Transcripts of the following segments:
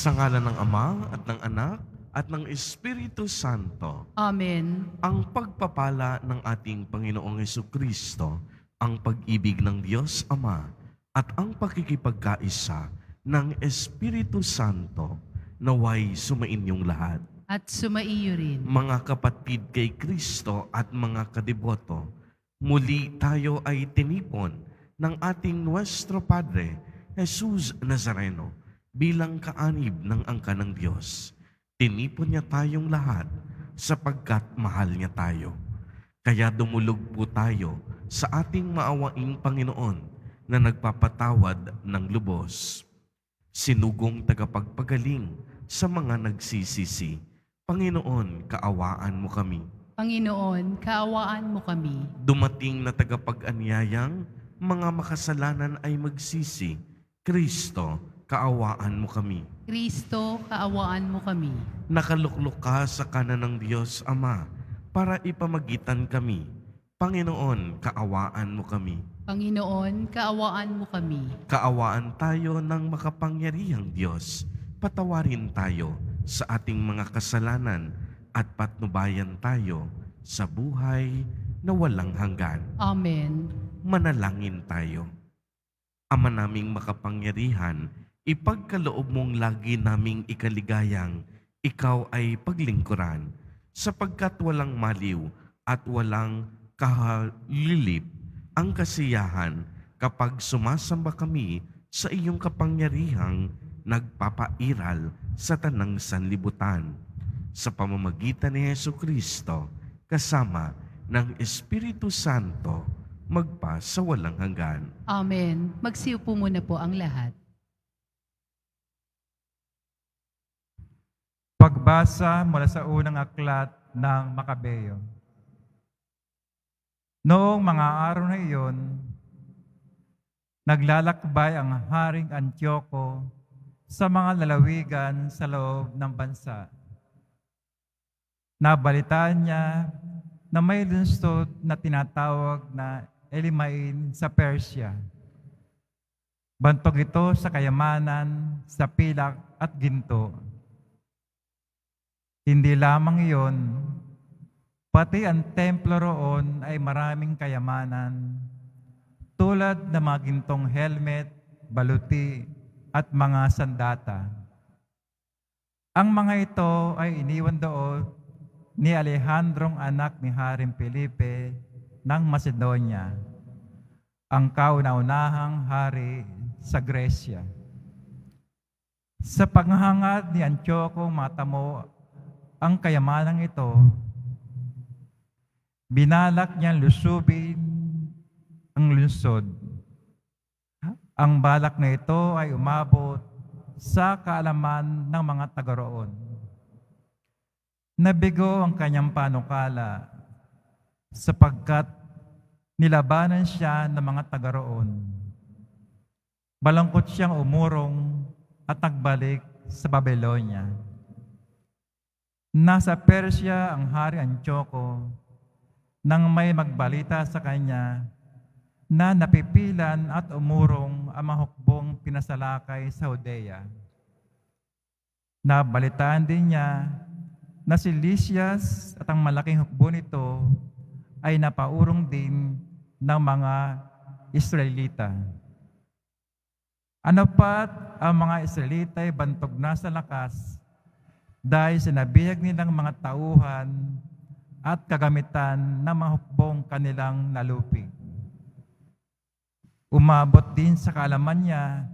Sa ngalan ng Ama at ng Anak at ng Espiritu Santo, Amen. ang pagpapala ng ating Panginoong Hesukristo, ang pag-ibig ng Diyos Ama, at ang pakikipagkaisa ng Espiritu Santo, naway sumainyong lahat. At sumaiyo rin. Mga kapatid kay Kristo at mga kadiboto, muli tayo ay tinipon ng ating Nuestro Padre, Jesus Nazareno, bilang kaanib ng angka ng Diyos. Tinipon niya tayong lahat sapagkat mahal niya tayo. Kaya dumulog po tayo sa ating maawaing Panginoon na nagpapatawad ng lubos. Sinugong tagapagpagaling sa mga nagsisisi, Panginoon, kaawaan mo kami. Panginoon, kaawaan mo kami. Dumating na tagapag-anyayang mga makasalanan ay magsisi, Kristo, kaawaan mo kami. Kristo, kaawaan mo kami. Nakaluklok ka sa kanan ng Diyos Ama para ipamagitan kami. Panginoon, kaawaan mo kami. Panginoon, kaawaan mo kami. Kaawaan tayo ng makapangyarihang Diyos. Patawarin tayo sa ating mga kasalanan at patnubayan tayo sa buhay na walang hanggan. Amen. Manalangin tayo. Ama naming makapangyarihan, ipagkaloob mong lagi naming ikaligayang ikaw ay paglingkuran, sapagkat walang maliw at walang kahalilip ang kasiyahan kapag sumasamba kami sa iyong kapangyarihang nagpapairal sa tanang sanlibutan. Sa pamamagitan ni Hesukristo, kasama ng Espiritu Santo, magpa sa walang hanggan. Amen. Magsiupo muna po ang lahat. Pagbasa mula sa unang aklat ng Makabeo. Noong mga araw na iyon, naglalakbay ang Haring Antioko sa mga lalawigan sa loob ng bansa. Nabalitaan niya na may lungsod na tinatawag na Elimain sa Persia. Bantog ito sa kayamanan, sa pilak at ginto. Hindi lamang iyon, pati ang templo roon ay maraming kayamanan, tulad ng mga gintong helmet, baluti, at mga sandata. Ang mga ito ay iniwan doon ni Alejandrong anak ni Haring Felipe ng Macedonia, ang kauna-unahang hari sa Gresya. Sa paghahangad ni Antioko matamo ang kayamanang ito, binalak niyang lusubin ang lungsod. Ang balak na ito ay umabot sa kaalaman ng mga taga roon. Nabigo ang kanyang panukala sapagkat nilabanan siya ng mga taga roon. Balangkot siyang umurong at nagbalik sa Babylonia. Nasa Persia ang Hari Antioko nang may magbalita sa kanya na napipilan at umurong ang mga hukbong pinasalakay sa Judea. Nabalitaan din niya na si Lysias at ang malaking hukbo nito ay napaurong din ng mga Israelita. Ano pat ang mga Israelita ay bantog na sa lakas dahil sinabihag nilang mga tauhan at kagamitan ng mga hukbong kanilang nalupig. Umabot din sa kaalaman niya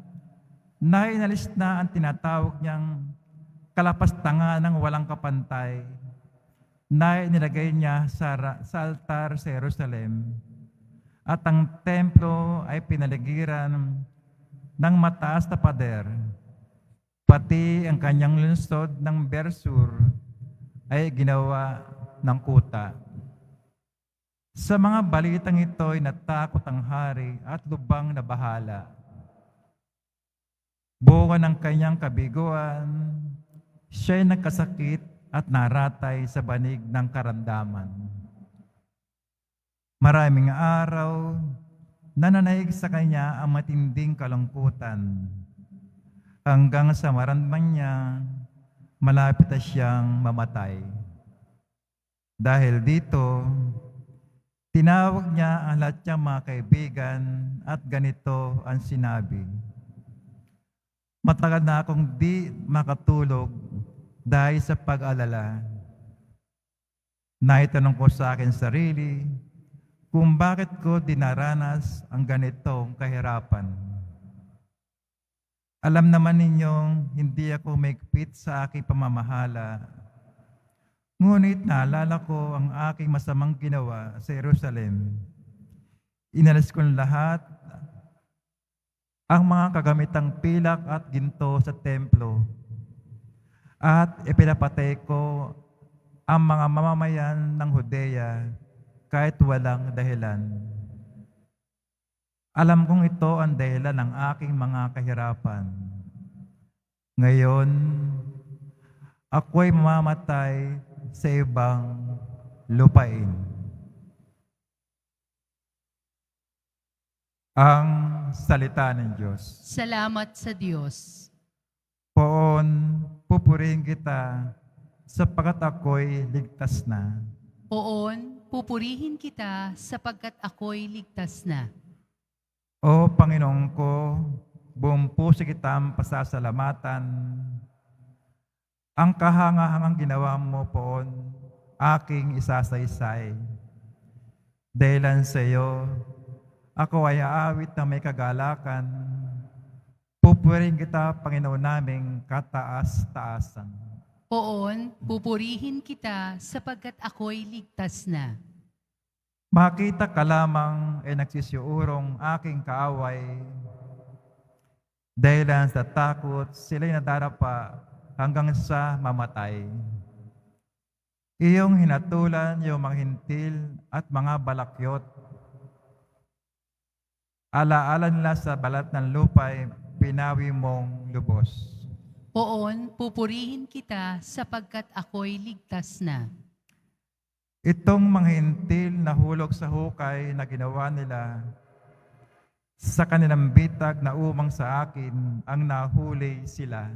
na inalis na ang tinatawag niyang kalapastangan ng walang kapantay na inilagay niya sa altar sa Jerusalem, at ang templo ay pinaligiran ng mataas na pader, pati ang kanyang lungsod ng Bersur ay ginawa ng kuta. Sa mga balitang ito ay natakot ang hari at lubang na bahala. Bunga ng kanyang kabiguan, siya ay nagkasakit at naratay sa banig ng karamdaman. Maraming araw, nananaig sa kanya ang matinding kalungkutan. hanggang sa maramdaman niya malapit na siyang mamatay. Dahil dito, tinawag niya ang lahat niyang mga kaibigan at ganito ang sinabi, "Matagal na akong di makatulog dahil sa pag-alala. Naitanong ko sa akin sarili kung bakit ko dinaranas ang ganitong kahirapan. Alam naman ninyong hindi ako maigpit sa aking pamamahala. Ngunit naalala ko ang aking masamang ginawa sa Jerusalem. Inalis ko lahat ang mga kagamitang pilak at ginto sa templo at ipinapatay ko ang mga mamamayan ng Judea kahit walang dahilan. Alam kong ito ang dahilan ng aking mga kahirapan. Ngayon, ako'y mamamatay sa ibang lupain." Ang salita ng Diyos. Salamat sa Diyos. Poon, pupurihin kita sapagkat ako'y ligtas na. Poon, pupurihin kita sapagkat ako'y ligtas na. O Panginoon ko, buong puso kitang pasasalamatan. Ang kahangahangang ginawa mo poon, aking isasaysay. Dahilan sa iyo, ako ay aawit na may kagalakan. Pupurihin kita, Panginoon naming kataas-taasan. Poon, pupurihin kita sapagkat ako'y ligtas na. Makita ka lamang ay nagsisiurong aking kaaway. Dahilan sa takot, sila'y nadarapa hanggang sa mamatay. Iyong hinatulan yung mga hintil at mga balakyot. Alaala nila sa balat ng lupa'y pinawi mong lubos. Poon, pupurihin kita sapagkat ako'y ligtas na. Itong mga hintil na hulog sa hukay na ginawa nila, sa kanilang bitag na umang sa akin ang nahuli sila.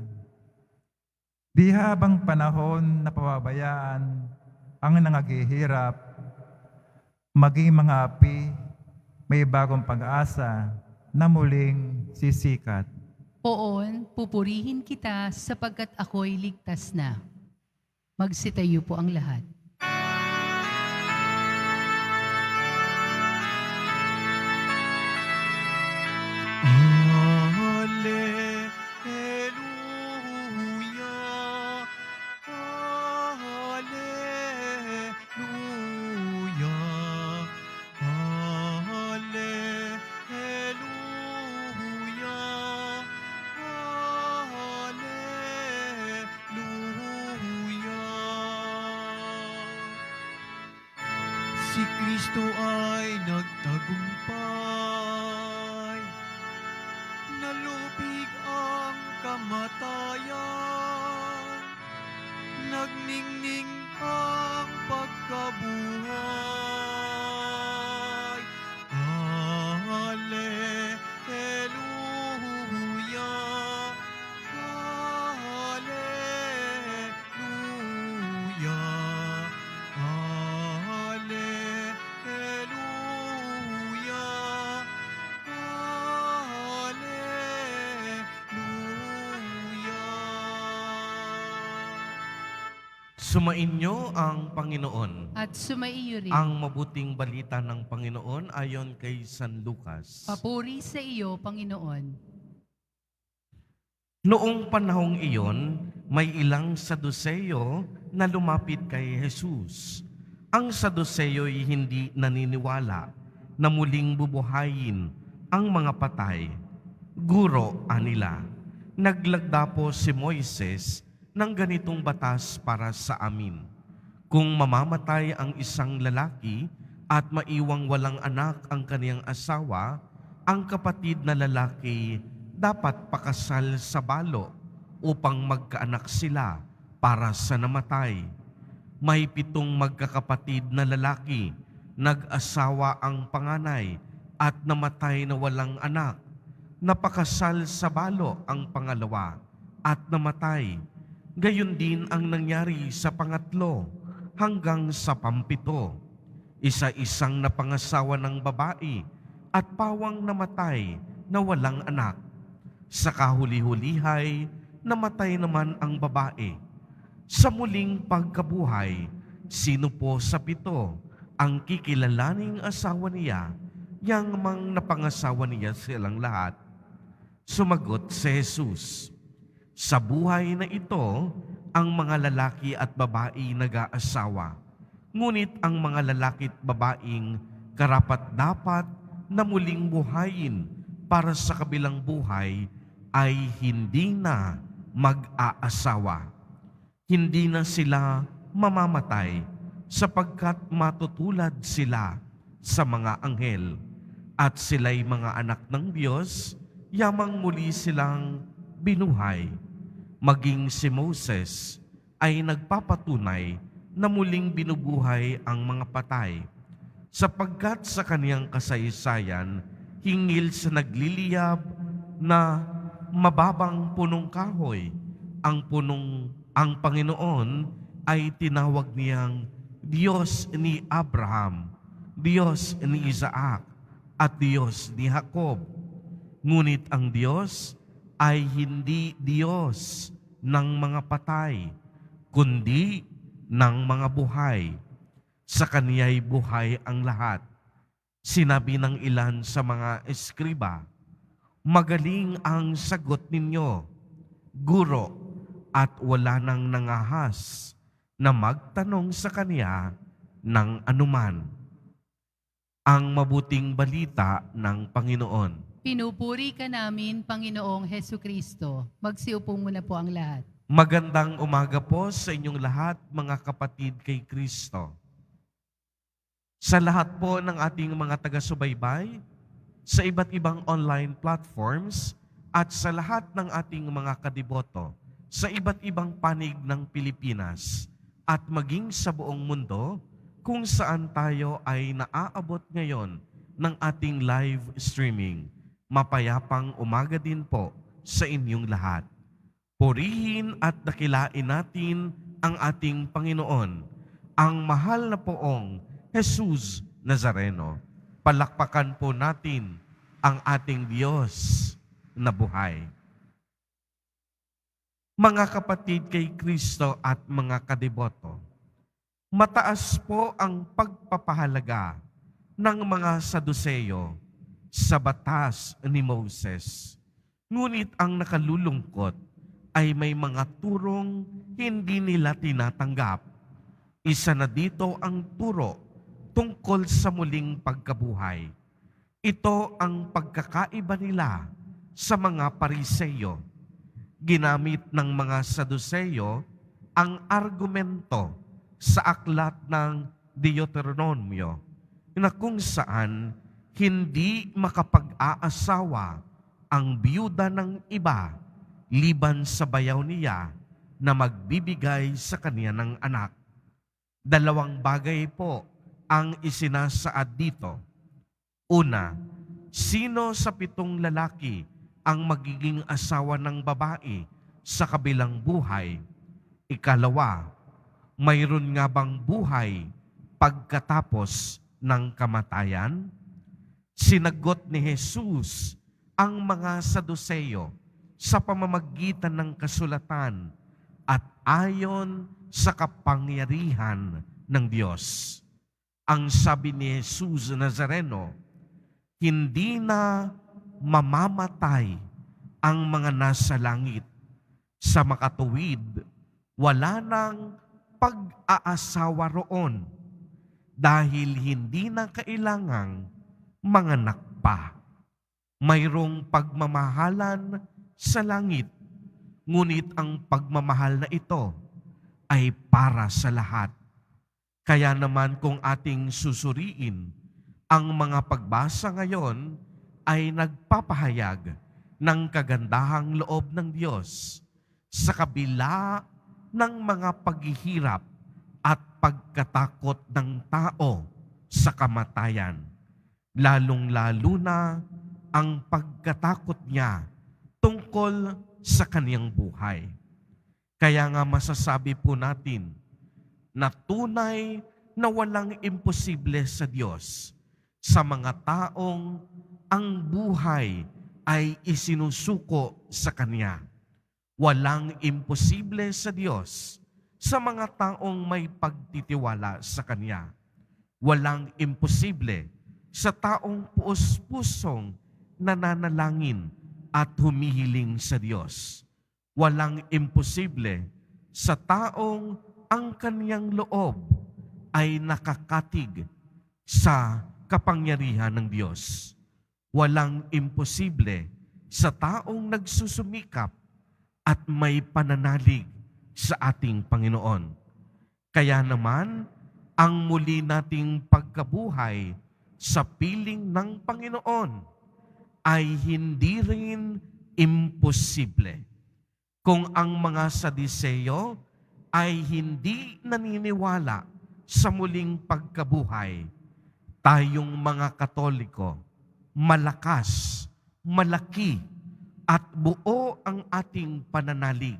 Di habang panahon na pababayaan ang nangaghihirap, maging mga api, may bagong pag-asa na muling sisikat. Poon, pupurihin kita sapagkat ako'y ligtas na. Magsitayo po ang lahat. Hallelujah, Hallelujah, Hallelujah, Hallelujah. Si Kristo ay nagtagumpay, nalupig ang kamatayan, nagningning ang pagkabuhay. Hallelujah, Hallelujah, Hallelujah, Hallelujah. Sumainyo ang Panginoon. At sumaiyo rin. Ang mabuting balita ng Panginoon ayon kay San Lucas. Papuri sa iyo, Panginoon. Noong panahong iyon, may ilang Saduseyo na lumapit kay Jesus. Ang Saduseyo'y hindi naniniwala na muling bubuhayin ang mga patay. Guro, anila, naglagda po si Moises ng ganitong batas para sa amin. Kung mamamatay ang isang lalaki at maiwang walang anak ang kaniyang asawa, ang kapatid na lalaki dapat pakasal sa balo upang magkaanak sila para sa namatay. May 7 magkakapatid na lalaki, nag-asawa ang panganay at namatay na walang anak. Napakasal sa balo ang pangalawa. at namatay. Gayon din ang nangyari sa pangatlo hanggang sa pampito. Isa-isang napangasawa ng babae at pawang namatay na walang anak. Sa kahuli-hulihay, namatay naman ang babae. Sa muling pagkabuhay, sino po sa pito ang kikilalaning asawa niya, yang mang napangasawa niya silang lahat? Sumagot si Jesus, sa buhay na ito, ang mga lalaki at babae nag-aasawa. Ngunit ang mga lalaki at babaeng karapat-dapat na muling buhayin para sa kabilang buhay ay hindi na mag-aasawa. Hindi na sila mamamatay sapagkat matutulad sila sa mga anghel at sila'y mga anak ng Diyos, yamang muli silang binuhay. Maging si Moses ay nagpapatunay na muling binubuhay ang mga patay, sapagkat sa kaniyang kasaysayan, hingil sa nagliliyab na mababang punong kahoy, ang Panginoon ay tinawag niyang Diyos ni Abraham, Diyos ni Isaac, at Diyos ni Jacob. Ngunit ang Diyos ay hindi Diyos ng mga patay, kundi ng mga buhay. Sa Kaniya'y buhay ang lahat. Sinabi ng ilan sa mga eskriba, magaling ang sagot ninyo, Guro, at wala nang nangahas na magtanong sa Kaniya ng anuman. Ang mabuting balita ng Panginoon. Pinupuri ka namin, Panginoong Hesu Kristo. Magsiupo muna po ang lahat. Magandang umaga po sa inyong lahat, mga kapatid kay Kristo. Sa lahat po ng ating mga taga-subaybay, sa iba't ibang online platforms, at sa lahat ng ating mga kadiboto, sa iba't ibang panig ng Pilipinas, at maging sa buong mundo, kung saan tayo ay naaabot ngayon ng ating live streaming. Mapayapang umaga din po sa inyong lahat. Purihin at dakilain natin ang ating Panginoon, ang mahal na poong Jesus Nazareno. Palakpakan po natin ang ating Diyos na buhay. Mga kapatid kay Kristo at mga kadiboto, mataas po ang pagpapahalaga ng mga Saduseyo sa batas ni Moses. Ngunit ang nakalulungkot ay may mga turong hindi nila tinatanggap. Isa na dito ang turo tungkol sa muling pagkabuhay. Ito ang pagkakaiba nila sa mga Pariseyo. Ginamit ng mga Saduseyo ang argumento sa aklat ng Deuteronomio na kung saan hindi makapag-aasawa ang biyuda ng iba liban sa bayaw niya na magbibigay sa kanya ng anak. Dalawang bagay po ang isinasaad dito. Una, sino sa 7 lalaki ang magiging asawa ng babae sa kabilang buhay? Ikalawa, mayroon nga bang buhay pagkatapos ng kamatayan? Sinagot ni Jesus ang mga Saduseyo sa pamamagitan ng kasulatan at ayon sa kapangyarihan ng Diyos. Ang sabi ni Jesus Nazareno, hindi na mamamatay ang mga nasa langit. Sa makatuwid, wala nang pag-aasawa roon dahil hindi na kailangang manganak pa. Mayroong pagmamahalan sa langit, ngunit ang pagmamahal na ito ay para sa lahat. Kaya naman kung ating susuriin, ang mga pagbasa ngayon ay nagpapahayag ng kagandahang loob ng Diyos sa kabila ng mga paghihirap at pagkatakot ng tao sa kamatayan. Lalong-lalo na ang pagkatakot niya tungkol sa kaniyang buhay. Kaya nga masasabi po natin na tunay na walang imposible sa Diyos sa mga taong ang buhay ay isinusuko sa Kanya. Walang imposible sa Diyos sa mga taong may pagtitiwala sa Kanya. Walang imposible sa taong puos-pusong nananalangin at humihiling sa Diyos. Walang imposible sa taong ang kaniyang loob ay nakakatig sa kapangyarihan ng Diyos. Walang imposible sa taong nagsusumikap at may pananalig sa ating Panginoon. Kaya naman, ang muli nating pagkabuhay sa piling ng Panginoon ay hindi rin imposible. Kung ang mga Sadiseo ay hindi naniniwala sa muling pagkabuhay, tayong mga Katoliko, malakas, malaki, at buo ang ating pananalig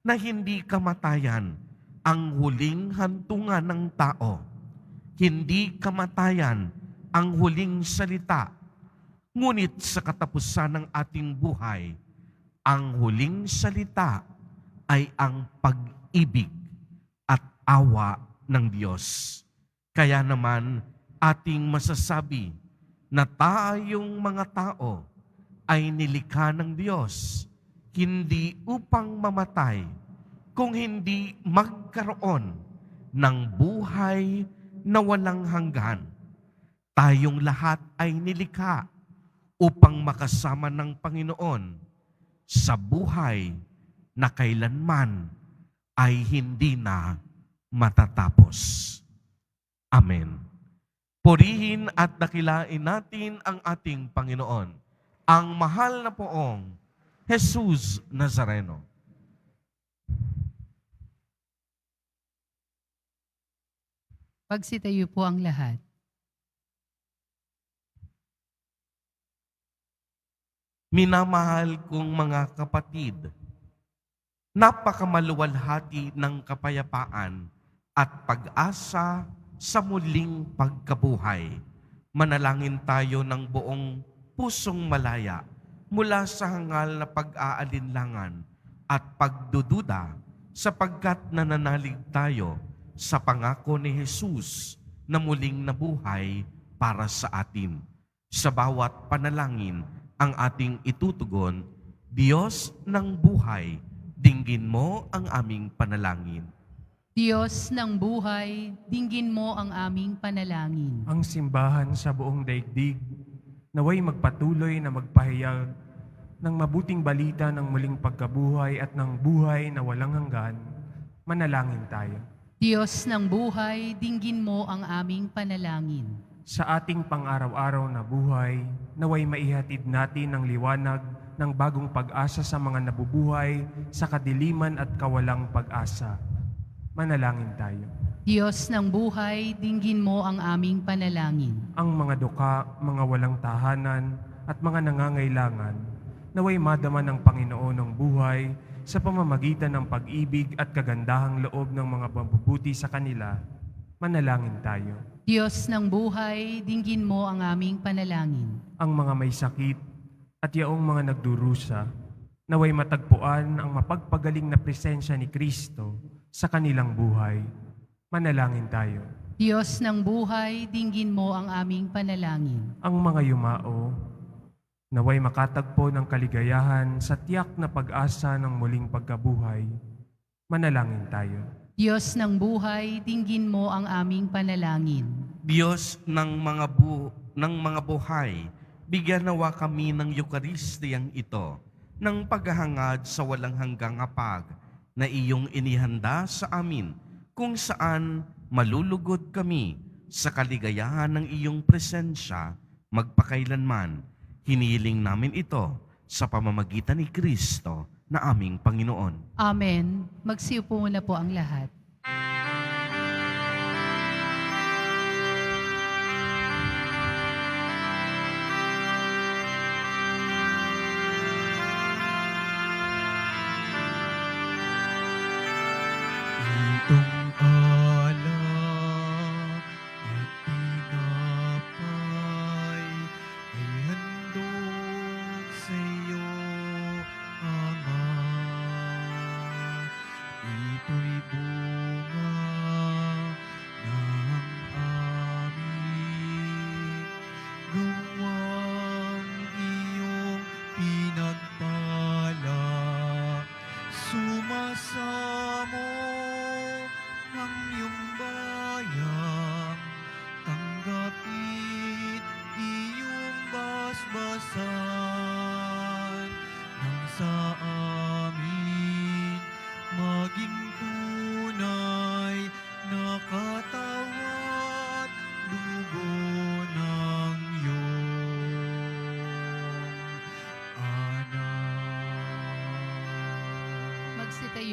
na hindi kamatayan ang huling hantungan ng tao. Hindi kamatayan ang huling salita. Ngunit sa katapusan ng ating buhay, ang huling salita ay ang pag-ibig at awa ng Diyos. Kaya naman ating masasabi na tayong mga tao ay nilikha ng Diyos hindi upang mamatay, kung hindi magkaroon ng buhay na walang hanggan. Tayong lahat ay nilikha upang makasama ng Panginoon sa buhay na kailanman ay hindi na matatapos. Amen. Purihin at dakilain natin ang ating Panginoon, ang mahal na poong Jesus Nazareno. Pagsitayo po ang lahat. Minamahal kong mga kapatid, napakamaluwalhati ng kapayapaan at pag-asa sa muling pagkabuhay. Manalangin tayo ng buong pusong malaya mula sa hangal na pag-aalinlangan at pagdududa, sapagkat nananalig tayo sa pangako ni Jesus na muling nabuhay para sa atin. Sa bawat panalangin ang ating itutugon, Diyos ng buhay, dinggin mo ang aming panalangin. Diyos ng buhay, dinggin mo ang aming panalangin. Ang simbahan sa buong daigdig, naway magpatuloy na magpahayag ng mabuting balita ng muling pagkabuhay at ng buhay na walang hanggan. Manalangin tayo. Diyos ng buhay, dinggin mo ang aming panalangin. Sa ating pang-araw-araw na buhay, naway maihatid natin ang liwanag ng bagong pag-asa sa mga nabubuhay sa kadiliman at kawalang pag-asa. Manalangin tayo. Diyos ng buhay, dinggin mo ang aming panalangin. Ang mga duka, mga walang tahanan, at mga nangangailangan, naway madama ng Panginoon ng buhay sa pamamagitan ng pag-ibig at kagandahang loob ng mga mabubuti sa kanila. Manalangin tayo. Diyos ng buhay, dinggin mo ang aming panalangin. Ang mga may sakit at yaong mga nagdurusa, naway matagpuan ang mapagpagaling na presensya ni Kristo sa kanilang buhay. Manalangin tayo. Diyos ng buhay, dinggin mo ang aming panalangin. Ang mga yumao, naway makatagpo ng kaligayahan sa tiyak na pag-asa ng muling pagkabuhay. Manalangin tayo. Diyos ng buhay, dinggin mo ang aming panalangin. Diyos ng mga buhay, bigyan nawa kami ng Eukaristiyang ito, ng paghahangad sa walang hanggang hapag na iyong inihanda sa amin, kung saan malulugod kami sa kaligayahan ng iyong presensya magpakailanman. Hinihiling namin ito sa pamamagitan ni Kristo na aming Panginoon. Amen. Magsiupo muna po ang lahat.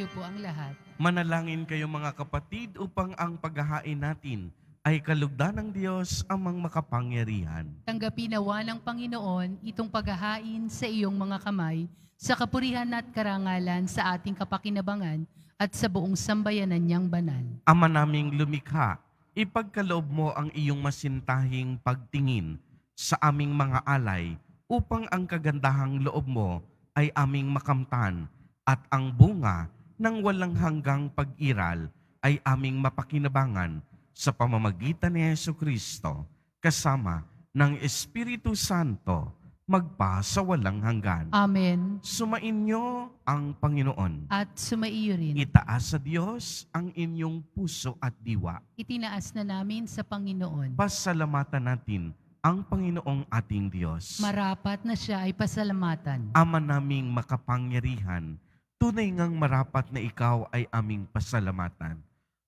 Magsitayo po ang lahat. Manalangin kayo mga kapatid upang ang paghahain natin ay kalugdan ng Diyos amang makapangyarihan. Tanggapin nawa ng Panginoon itong paghahain sa iyong mga kamay, sa kapurihan at karangalan sa ating kapakinabangan at sa buong sambayanan niyang banal. Ama naming lumikha, ipagkaloob mo ang iyong masintahing pagtingin sa aming mga alay upang ang kagandahang loob mo ay aming makamtan at ang bunga ng walang hanggang pag-iral ay aming mapakinabangan sa pamamagitan ni Jesucristo kasama ng Espiritu Santo magpa sa walang hanggan. Amen. Sumainyo ang Panginoon. At sumaiyo rin. Itaas sa Diyos ang inyong puso at diwa. Itinaas na namin sa Panginoon. Pasalamatan natin ang Panginoong ating Diyos. Marapat na siya ay pasalamatan. Ama naming makapangyarihan, tunay ngang marapat na ikaw ay aming pasalamatan.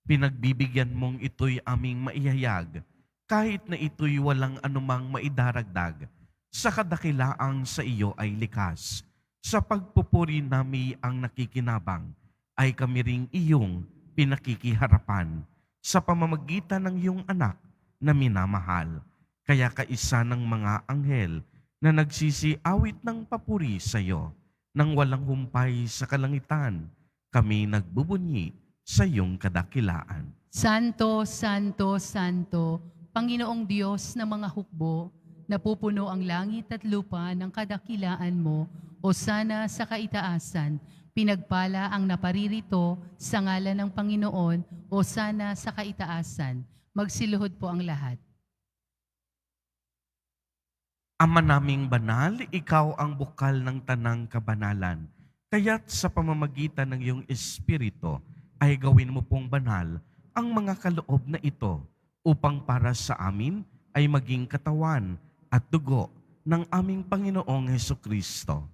Pinagbibigyan mong ito'y aming maihayag, kahit na ito'y walang anumang maidaragdag, sa kadakilaang sa iyo ay likas. Sa pagpupuri nami ang nakikinabang, ay kami ring iyong pinakikiharapan sa pamamagitan ng iyong anak na minamahal. Kaya kaisa ng mga anghel na nagsisiawit ng papuri sa iyo, nang walang humpay sa kalangitan, kami nagbubunyi sa iyong kadakilaan. Santo, Santo, Santo, Panginoong Diyos ng mga hukbo, napupuno ang langit at lupa ng kadakilaan mo, o sana sa kaitaasan, pinagpala ang naparirito sa ngalan ng Panginoon, o sana sa kaitaasan. Magsiluhod po ang lahat. Ama naming banal, ikaw ang bukal ng tanang kabanalan. Kaya't sa pamamagitan ng iyong Espiritu, ay gawin mo pong banal ang mga kaloob na ito upang para sa amin ay maging katawan at dugo ng aming Panginoong Hesukristo.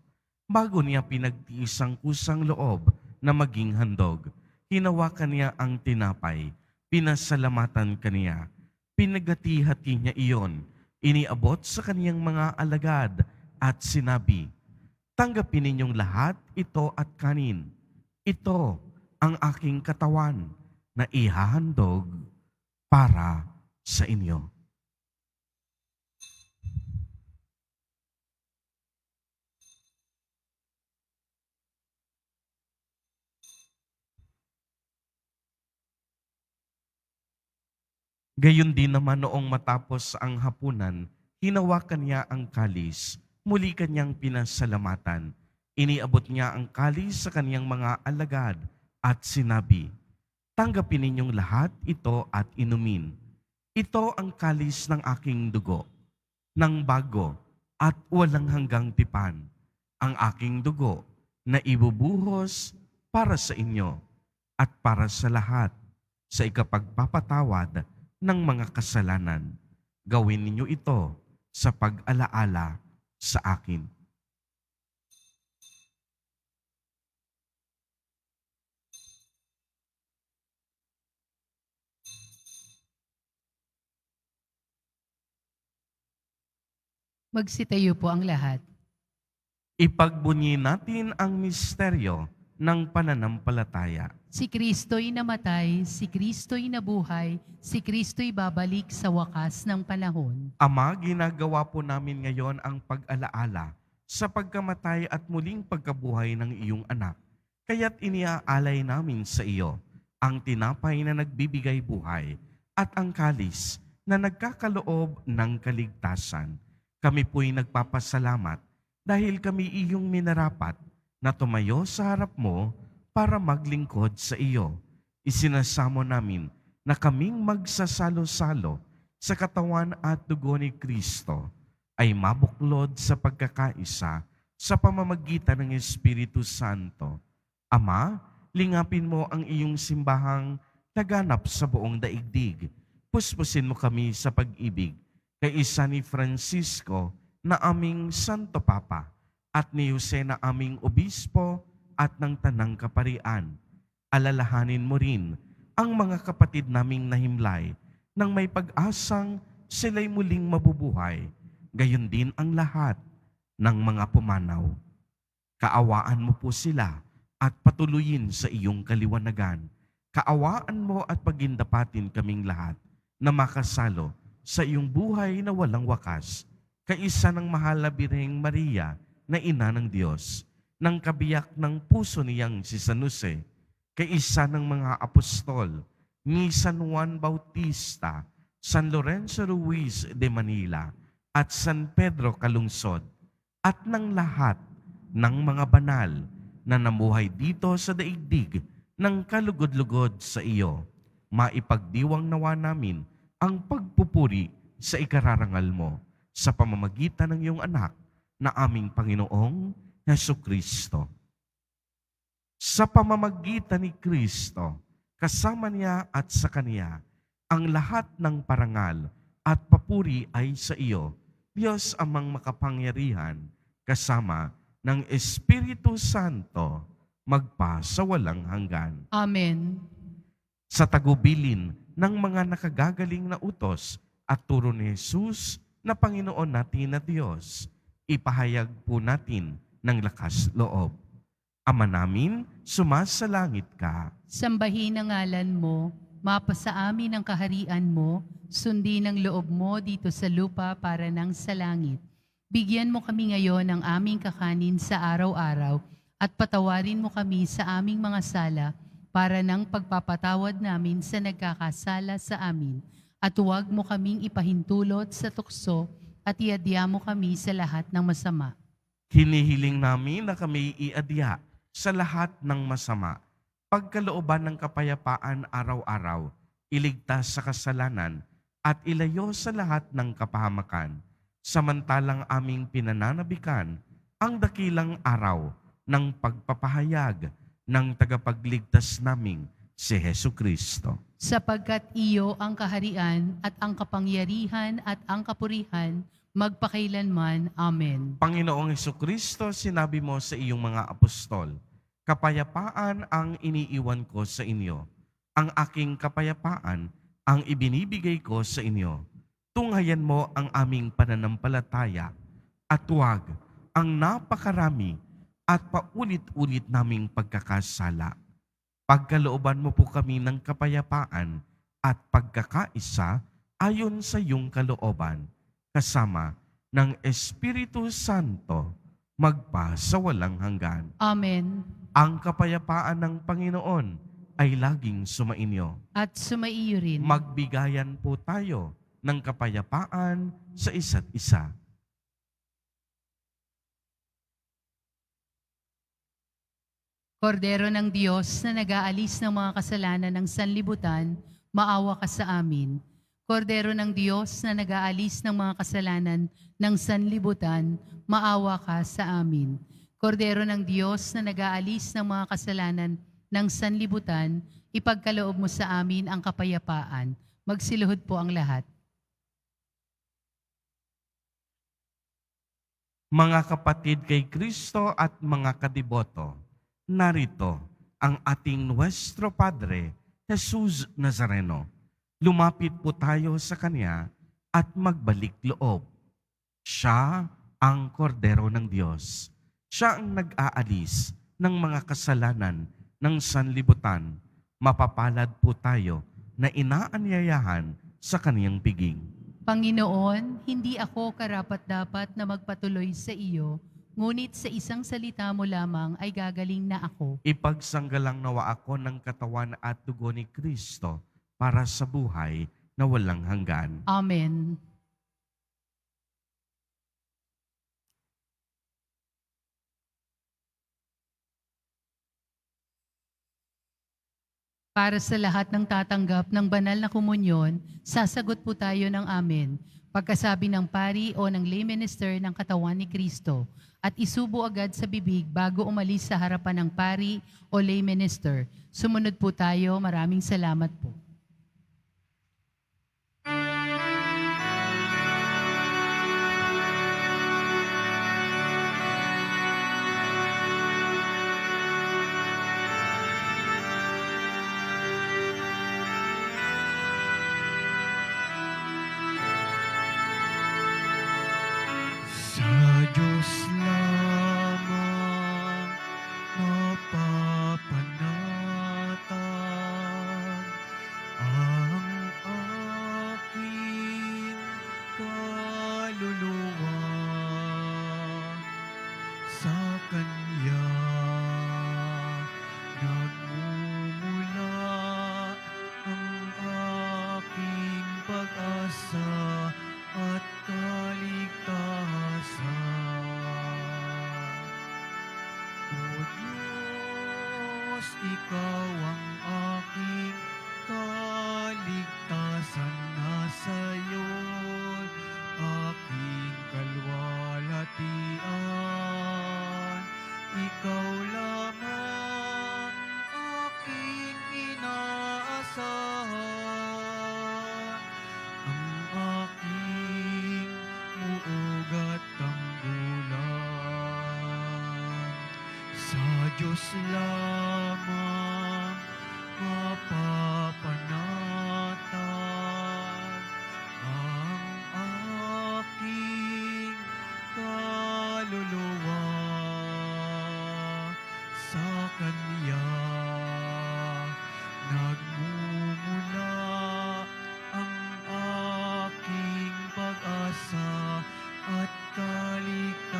Bago niya pinagtiis ang kusang loob na maging handog, hinawakan niya ang tinapay, pinasalamatan kaniya, pinagati-hati niya iyon, iniabot sa kaniyang mga alagad at sinabi, "Tanggapin ninyong lahat ito at kanin. Ito ang aking katawan na ihahandog para sa inyo." Gayon din naman noong matapos ang hapunan, hinawakan niya ang kalis, muli kanyang pinasalamatan. Iniabot niya ang kalis sa kaniyang mga alagad at sinabi, "Tanggapin ninyong lahat ito at inumin. Ito ang kalis ng aking dugo, ng bago at walang hanggang tipan, ang aking dugo na ibubuhos para sa inyo at para sa lahat sa ikapagpapatawad ng mga kasalanan. Gawin ninyo ito sa pag-alaala sa akin." Magsitayo po ang lahat. Ipagbunyi natin ang misteryo ng pananampalataya. Si Kristo'y namatay, si Kristo'y nabuhay, si Kristo'y babalik sa wakas ng panahon. Ama, ginagawa po namin ngayon ang pag-alaala sa pagkamatay at muling pagkabuhay ng iyong anak. Kaya't iniaalay namin sa iyo ang tinapay na nagbibigay buhay at ang kalis na nagkakaloob ng kaligtasan. Kami po'y nagpapasalamat dahil kami iyong minarapat na tumayo sa harap mo para maglingkod sa iyo. Isinasamo namin na kaming magsasalo-salo sa katawan at dugo ni Kristo ay mabuklod sa pagkakaisa sa pamamagitan ng Espiritu Santo. Ama, lingapin mo ang iyong simbahang laganap sa buong daigdig. Puspusin mo kami sa pag-ibig kay isa ni Francisco na aming Santo Papa at ni Jose na aming Obispo at ng Tanang Kaparian. Alalahanin mo rin ang mga kapatid naming nahimlay nang may pag-asang sila'y muling mabubuhay, gayon din ang lahat ng mga pumanaw. Kaawaan mo po sila at patuloyin sa iyong kaliwanagan. Kaawaan mo at pagindapatin kaming lahat na makasalo sa iyong buhay na walang wakas. Kaisa ng mahal na Birheng Maria na ina ng Diyos, ng kabiyak ng puso niyang si San Jose, kaisa ng mga apostol, ni San Juan Bautista, San Lorenzo Ruiz de Manila, at San Pedro Calungsod, at ng lahat ng mga banal na namuhay dito sa daigdig ng kalugod-lugod sa iyo. Maipagdiwang nawa namin ang pagpupuri sa ikararangal mo sa pamamagitan ng iyong anak na aming Panginoong Hesukristo. Sa pamamagitan ni Kristo, kasama niya at sa Kaniya, ang lahat ng parangal at papuri ay sa iyo, Diyos amang makapangyarihan, kasama ng Espiritu Santo, magpa sa walang hanggan. Amen. Sa tagubilin ng mga nakagagaling na utos at turo ni Jesus na Panginoon natin na Diyos, ipahayag po natin ng lakas loob. Ama namin, sumasalangit ka. Sambahin ang ngalan mo, mapasa amin ang kaharian mo, sundin ang loob mo dito sa lupa para nang sa langit. Bigyan mo kami ngayon ng aming kakanin sa araw-araw at patawarin mo kami sa aming mga sala para nang pagpapatawad namin sa nagkakasala sa amin. At huwag mo kaming ipahintulot sa tukso at iadya mo kami sa lahat ng masama. Hinihiling namin na kami iadya sa lahat ng masama, pagkalooban ng kapayapaan araw-araw, iligtas sa kasalanan, at ilayo sa lahat ng kapahamakan, samantalang aming pinananabikan ang dakilang araw ng pagpapahayag ng tagapagligtas naming si Hesukristo. Sapagkat iyo ang kaharian at ang kapangyarihan at ang kapurihan, magpakailanman. Amen. Panginoong Hesukristo, sinabi mo sa iyong mga apostol, kapayapaan ang iniiwan ko sa inyo. Ang aking kapayapaan ang ibinibigay ko sa inyo. Tunghayan mo ang aming pananampalataya at huwag ang napakarami at paulit-ulit naming pagkakasala. Pagkalooban mo po kami ng kapayapaan at pagkakaisa ayon sa iyong kalooban, kasama ng Espiritu Santo, magpa sa walang hanggan. Amen. Ang kapayapaan ng Panginoon ay laging sumainyo. At sumaiyo rin. Magbigayan po tayo ng kapayapaan sa isa't isa. Kordero ng Diyos na nag-aalis ng mga kasalanan ng sanlibutan, maawa ka sa amin. Kordero ng Diyos na nag-aalis ng mga kasalanan ng sanlibutan, maawa ka sa amin. Kordero ng Diyos na nag-aalis ng mga kasalanan ng sanlibutan, ipagkaloob mo sa amin ang kapayapaan. Magsiluhod po ang lahat. Mga kapatid kay Kristo at mga kadiboto, narito ang ating Nuestro Padre, Jesus Nazareno. Lumapit po tayo sa Kanya at magbalik loob. Siya ang kordero ng Diyos. Siya ang nag-aalis ng mga kasalanan ng sanlibutan. Mapapalad po tayo na inaanyayahan sa Kaniyang piging. Panginoon, hindi ako karapat-dapat na magpatuloy sa iyo, ngunit sa isang salita mo lamang ay gagaling na ako. Ipagsanggalang nawa ako ng katawan at dugo ni Kristo para sa buhay na walang hanggan. Amen. Para sa lahat ng tatanggap ng banal na komunyon, sasagot po tayo ng amen. Pagkasabi ng pari o ng lay minister ng katawan ni Kristo at isubo agad sa bibig bago umalis sa harapan ng pari o lay minister. Sumunod po tayo. Maraming salamat po. Sa Diyos lamang mapag kaligtasan, ang aking muog at tanggulan. Sa Diyos lamang mapapanatag ang aking kaluluwa. Sa Kanya nagmumula ang aking pag-asa at kaligtasan.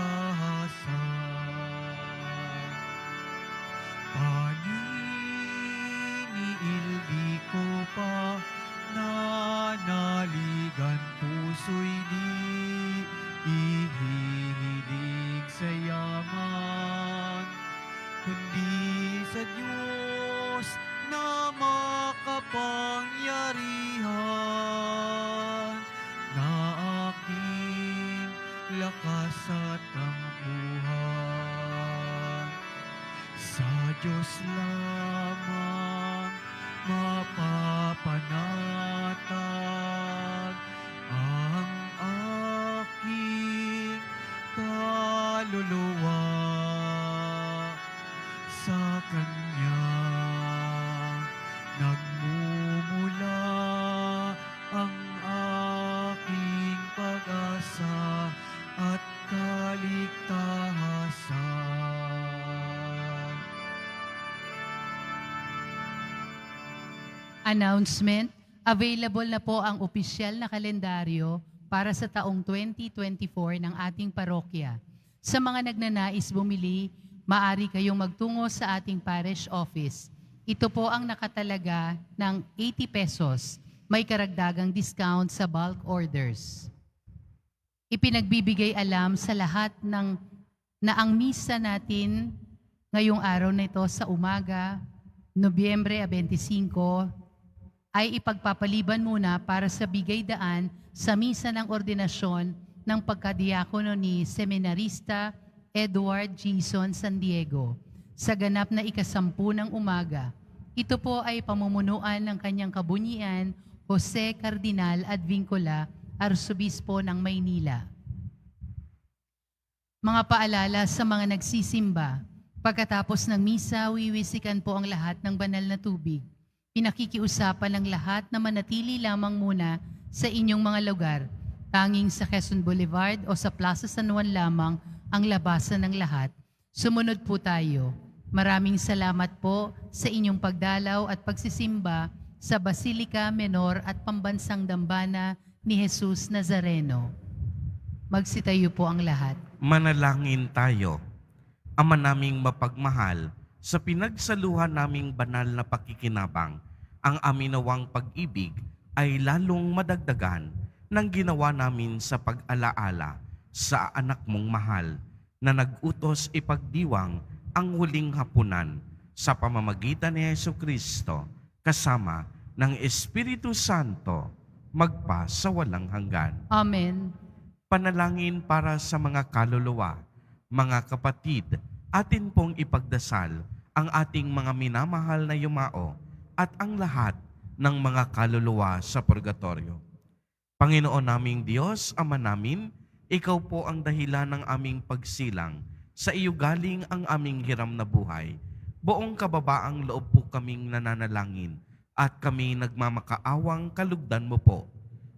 Paniniildi ko pa nanaligan, puso'y di ihihilig sa yaman, kundi sa Diyos na makapangyarihan, na aking lakas at tangguhan. Sa Diyos lamang mapapanatag ang aking kaluluwa. Sa Kanya nagmumula ang aking pag-asa at kaligtasan. Announcement, available na po ang opisyal na kalendaryo para sa taong 2024 ng ating parokya. Sa mga nagnanais bumili, maaari kayong magtungo sa ating parish office. Ito po ang nakatalaga ng 80 pesos. May karagdagang discount sa bulk orders. Ipinagbibigay alam sa lahat na ang misa natin ngayong araw na ito sa umaga, Nobyembre 25, ay ipagpapaliban muna para sa bigay daan sa misa ng ordinasyon ng pagkadiakono ni Seminarista Edward Jason San Diego sa ganap na ika-10 ng umaga. Ito po ay pamumunuan ng kanyang kabunyian, Jose Cardinal Advincula, Arsobispo ng Maynila. Mga paalala sa mga nagsisimba. Pagkatapos ng misa, wiwisikan po ang lahat ng banal na tubig. Pinakikiusapan ng lahat na manatili lamang muna sa inyong mga lugar. Tanging sa Quezon Boulevard o sa Plaza San Juan lamang ang labasan ng lahat. Sumunod po tayo. Maraming salamat po sa inyong pagdalaw at pagsisimba sa Basilica Menor at Pambansang Dambana ni Jesus Nazareno. Magsitayo po ang lahat. Manalangin tayo. Ama naming mapagmahal, sa pinagsaluhan naming banal na pakikinabang, ang aminawang pag-ibig ay lalong madagdagan ng ginawa namin sa pag-alaala sa anak mong mahal na nag-utos ipagdiwang ang huling hapunan sa pamamagitan ni Jesucristo kasama ng Espiritu Santo magpa sa walang hanggan. Amen. Panalangin para sa mga kaluluwa, mga kapatid, atin pong ipagdasal ang ating mga minamahal na yumao at ang lahat ng mga kaluluwa sa purgatorio. Panginoon naming Diyos, Ama namin, Ikaw po ang dahilan ng aming pagsilang. Sa iyo galing ang aming hiram na buhay. Buong kababaang loob po kaming nananalangin at kami nagmamakaawang kalugdan mo po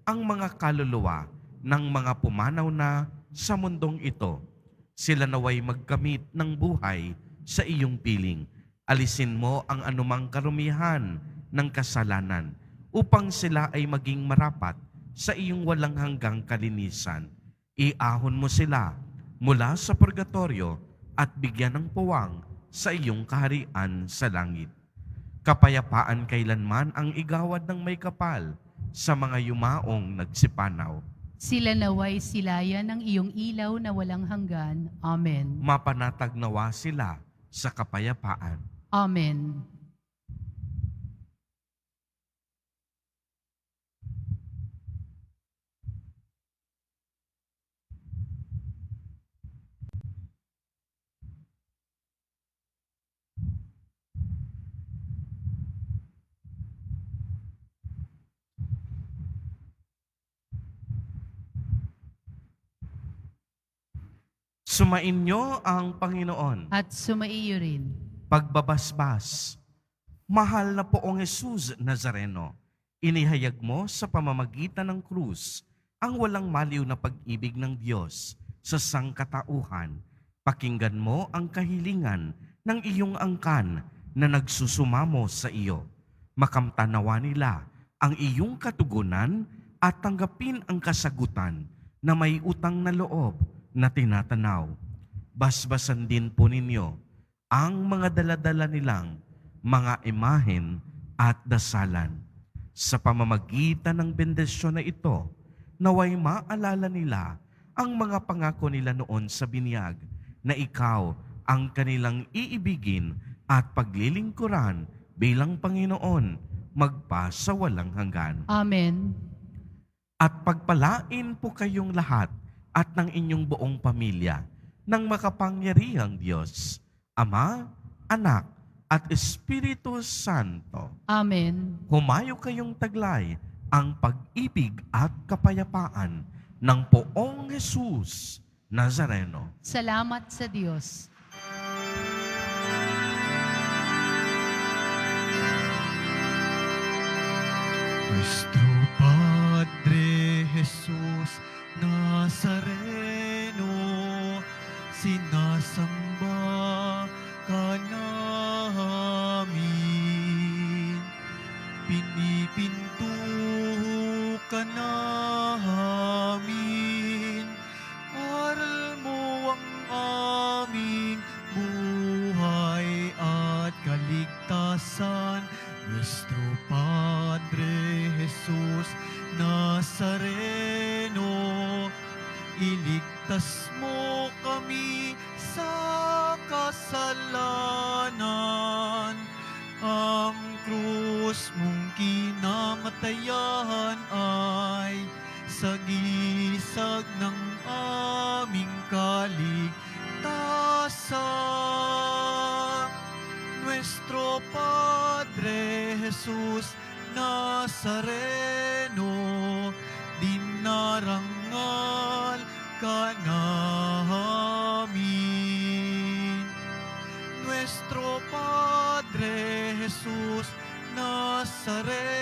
ang mga kaluluwa ng mga pumanaw na sa mundong ito. Sila naway magkamit ng buhay sa iyong piling. Alisin mo ang anumang karumihan ng kasalanan upang sila ay maging marapat sa iyong walang hanggang kalinisan. Iahon mo sila mula sa purgatorio at bigyan ng puwang sa iyong kaharian sa langit. Kapayapaan kailanman ang igawad ng may kapal sa mga yumaong nagsipanaw. Sila naway silayan ng iyong ilaw na walang hanggan. Amen. Mapanatag nawa sila sa kapayapaan. Amen. Sumainyo ang Panginoon. At sumaiyo rin. Pagbabasbas. Mahal na poong Jesus Nazareno, inihayag mo sa pamamagitan ng krus ang walang maliw na pag-ibig ng Diyos sa sangkatauhan. Pakinggan mo ang kahilingan ng iyong angkan na nagsusumamo sa iyo. Makamtanawa nila ang iyong katugunan at tanggapin ang kasagutan na may utang na loob na tinatanaw. Basbasan din po ninyo ang mga daladala nilang mga imahen at dasalan. Sa pamamagitan ng bendisyon na ito, naway maalala nila ang mga pangako nila noon sa binyag na ikaw ang kanilang iibigin at paglilingkuran bilang Panginoon magpa sa walang hanggan. Amen. At pagpalain po kayong lahat at ng inyong buong pamilya ng makapangyarihang Diyos, Ama, Anak, at Espiritu Santo. Amen. Humayo kayong taglay ang pag-ibig at kapayapaan ng poong Jesus Nazareno. Salamat sa Diyos. Nuestro Padre Jesús Nazareno, sinasamba ka namin, pinipinto ka namin, aral mo ang aming buhay at kaligtasan. Nuestro Padre Jesús Nazareno, iligtas mo kami sa kasalanan. Ang krus mong kinamatayan ay sagisag ng aming kaligtasan. Nuestro Padre Jesus Nazareno, dinarangal ka namin. Nuestro Padre Jesus Nazareno,